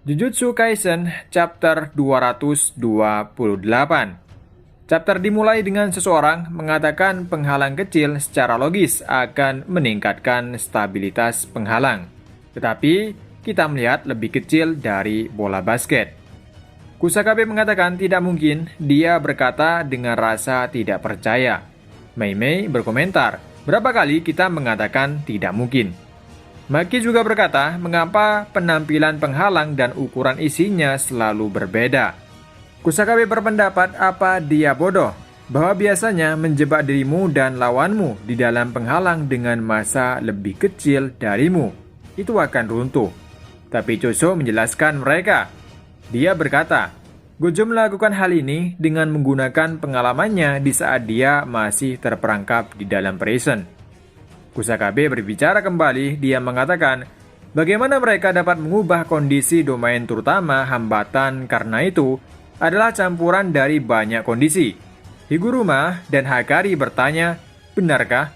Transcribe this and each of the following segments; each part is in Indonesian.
Jujutsu Kaisen Chapter 228. Chapter dimulai dengan seseorang mengatakan penghalang kecil secara logis akan meningkatkan stabilitas penghalang. Tetapi kita melihat lebih kecil dari bola basket. Kusakabe mengatakan tidak mungkin, dia berkata dengan rasa tidak percaya. Mei Mei berkomentar, berapa kali kita mengatakan tidak mungkin. Maki juga berkata, mengapa penampilan penghalang dan ukuran isinya selalu berbeda. Kusakabe berpendapat apa dia bodoh, bahwa biasanya menjebak dirimu dan lawanmu di dalam penghalang dengan massa lebih kecil darimu, itu akan runtuh. Tapi Choso menjelaskan mereka. Dia berkata, Gojo melakukan hal ini dengan menggunakan pengalamannya di saat dia masih terperangkap di dalam prison. Kusakabe berbicara kembali, dia mengatakan, bagaimana mereka dapat mengubah kondisi domain terutama hambatan karena itu adalah campuran dari banyak kondisi. Higuruma dan Hakari bertanya, benarkah?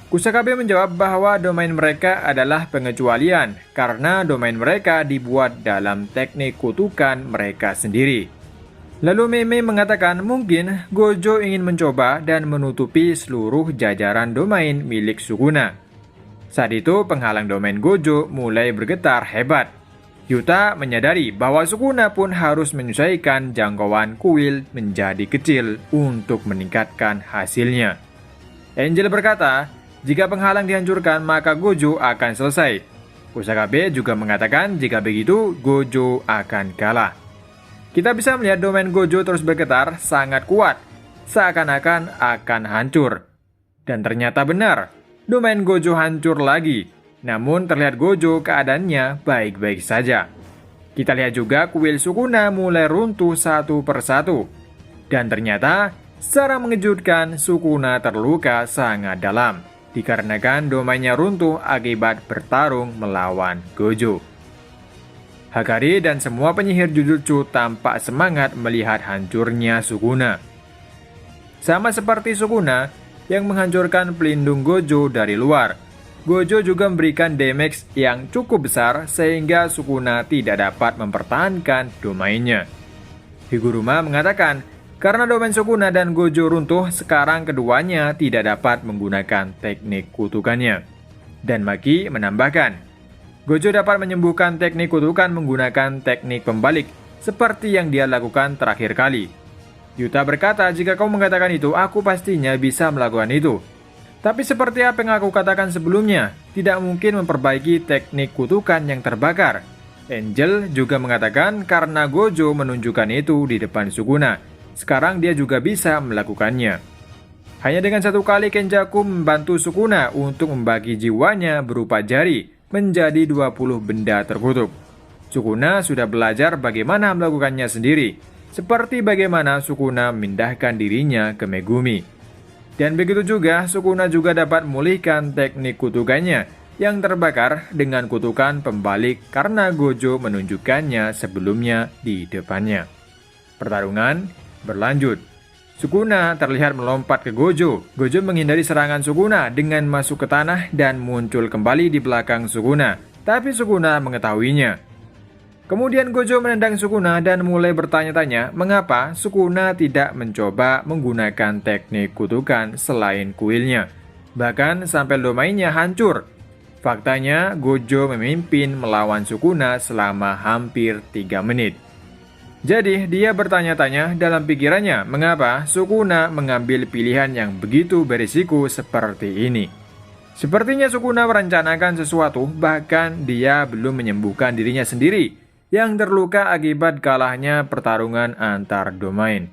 Kusakabe menjawab bahwa domain mereka adalah pengecualian karena domain mereka dibuat dalam teknik kutukan mereka sendiri. Lalu Mei Mei mengatakan mungkin Gojo ingin mencoba dan menutupi seluruh jajaran domain milik Sukuna. Saat itu penghalang domain Gojo mulai bergetar hebat. Yuta menyadari bahwa Sukuna pun harus menyesuaikan jangkauan kuil menjadi kecil untuk meningkatkan hasilnya. Angel berkata, jika penghalang dihancurkan maka Gojo akan selesai. Kusakabe juga mengatakan jika begitu Gojo akan kalah. Kita bisa melihat domain Gojo terus bergetar sangat kuat, seakan-akan akan hancur. Dan ternyata benar, domain Gojo hancur lagi. Namun terlihat Gojo keadaannya baik-baik saja. Kita lihat juga kuil Sukuna mulai runtuh satu persatu. Dan ternyata, secara mengejutkan Sukuna terluka sangat dalam, dikarenakan domainnya runtuh akibat bertarung melawan Gojo. Hakari dan semua penyihir Jujutsu tampak semangat melihat hancurnya Sukuna. Sama seperti Sukuna yang menghancurkan pelindung Gojo dari luar, Gojo juga memberikan damage yang cukup besar sehingga Sukuna tidak dapat mempertahankan domainnya. Higuruma mengatakan, karena domain Sukuna dan Gojo runtuh, sekarang keduanya tidak dapat menggunakan teknik kutukannya. Dan Maki menambahkan, Gojo dapat menyembuhkan teknik kutukan menggunakan teknik pembalik, seperti yang dia lakukan terakhir kali. Yuta berkata, jika kau mengatakan itu, aku pastinya bisa melakukan itu. Tapi seperti apa yang aku katakan sebelumnya, tidak mungkin memperbaiki teknik kutukan yang terbakar. Angel juga mengatakan karena Gojo menunjukkan itu di depan Sukuna, sekarang dia juga bisa melakukannya. Hanya dengan satu kali Kenjaku membantu Sukuna untuk membagi jiwanya berupa jari, menjadi 20 benda terkutuk. Sukuna sudah belajar bagaimana melakukannya sendiri, seperti bagaimana Sukuna memindahkan dirinya ke Megumi. Dan begitu juga, Sukuna juga dapat memulihkan teknik kutukannya yang terbakar dengan kutukan pembalik karena Gojo menunjukkannya sebelumnya di depannya. Pertarungan berlanjut. Sukuna terlihat melompat ke Gojo. Gojo menghindari serangan Sukuna dengan masuk ke tanah dan muncul kembali di belakang Sukuna. Tapi Sukuna mengetahuinya. Kemudian Gojo menendang Sukuna dan mulai bertanya-tanya mengapa Sukuna tidak mencoba menggunakan teknik kutukan selain kuilnya. Bahkan sampai domainnya hancur. Faktanya Gojo memimpin melawan Sukuna selama hampir 3 menit. Jadi, dia bertanya-tanya dalam pikirannya mengapa Sukuna mengambil pilihan yang begitu berisiko seperti ini. Sepertinya Sukuna merencanakan sesuatu, bahkan dia belum menyembuhkan dirinya sendiri yang terluka akibat kalahnya pertarungan antar domain.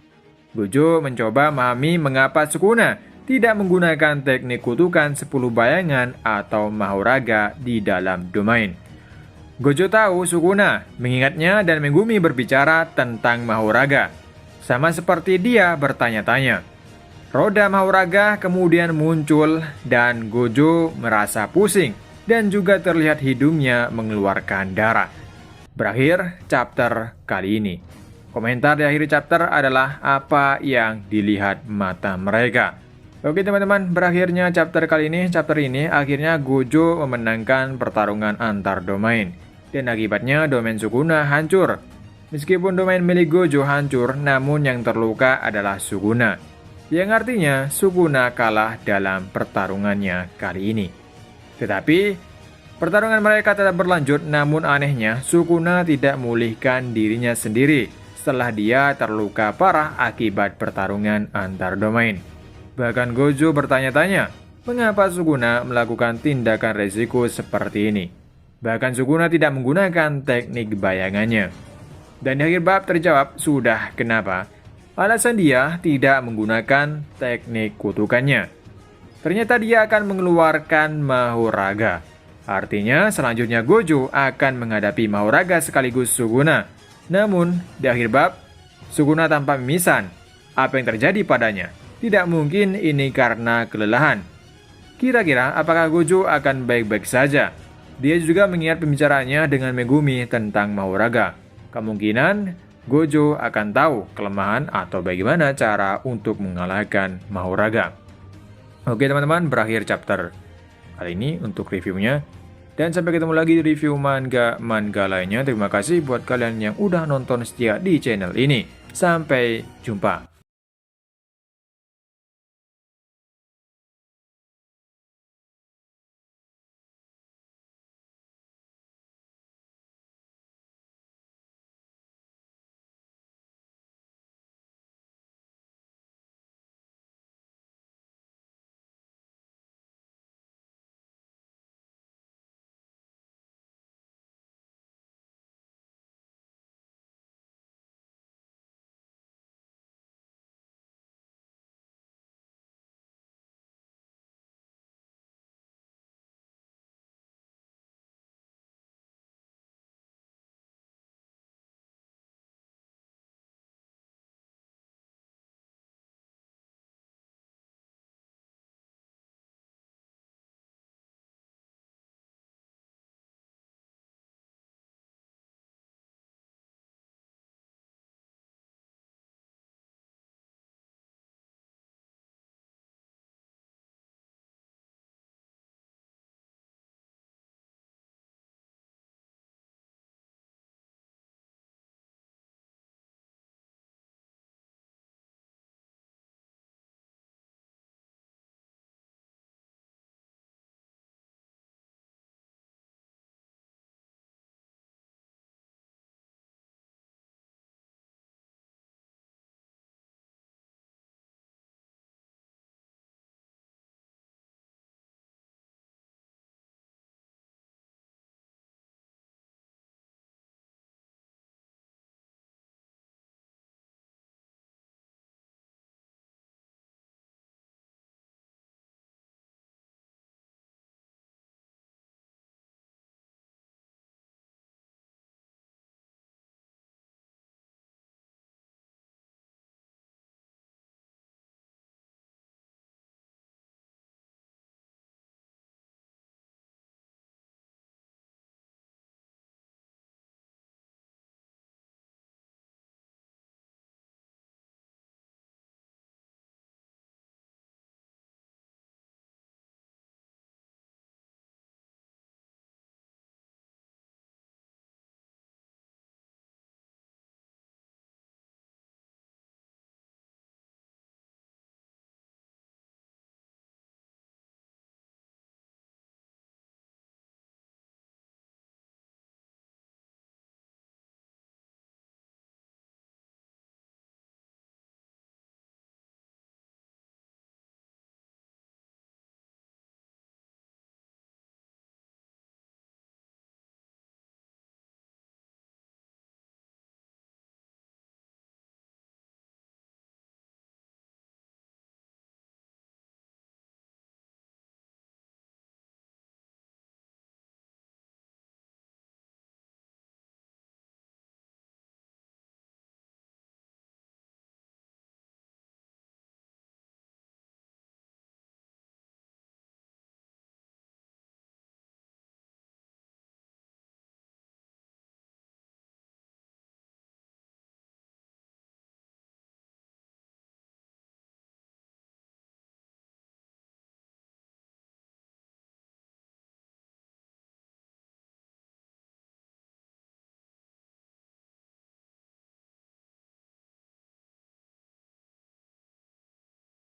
Gojo mencoba memahami mengapa Sukuna tidak menggunakan teknik kutukan 10 bayangan atau Mahoraga di dalam domain. Gojo tahu Sukuna, mengingatnya dan Megumi berbicara tentang Mahoraga. Sama seperti dia bertanya-tanya. Roda Mahoraga kemudian muncul dan Gojo merasa pusing dan juga terlihat hidungnya mengeluarkan darah. Berakhir chapter kali ini. Komentar di akhir chapter adalah apa yang dilihat mata mereka. Oke teman-teman, berakhirnya chapter kali ini. Chapter ini akhirnya Gojo memenangkan pertarungan antar domain. dan akibatnya domain Sukuna hancur. Meskipun domain milik Gojo hancur, namun yang terluka adalah Sukuna, yang artinya Sukuna kalah dalam pertarungannya kali ini. Tetapi, pertarungan mereka tetap berlanjut, namun anehnya Sukuna tidak memulihkan dirinya sendiri setelah dia terluka parah akibat pertarungan antar domain. Bahkan Gojo bertanya-tanya, mengapa Sukuna melakukan tindakan resiko seperti ini? Bahkan Sukuna tidak menggunakan teknik bayangannya. Dan di akhir bab terjawab sudah kenapa alasan dia tidak menggunakan teknik kutukannya. Ternyata dia akan mengeluarkan Mahoraga. Artinya selanjutnya Gojo akan menghadapi Mahoraga sekaligus Sukuna. Namun di akhir bab, Sukuna tampak mimisan. Apa yang terjadi padanya? Tidak mungkin ini karena kelelahan. Kira-kira apakah Gojo akan baik-baik saja? Dia juga mengingat pembicaraannya dengan Megumi tentang Mahoraga. Kemungkinan Gojo akan tahu kelemahan atau bagaimana cara untuk mengalahkan Mahoraga. Oke teman-teman, berakhir chapter kali ini untuk reviewnya. Dan sampai ketemu lagi di review manga lainnya. Terima kasih buat kalian yang udah nonton setia di channel ini. Sampai jumpa.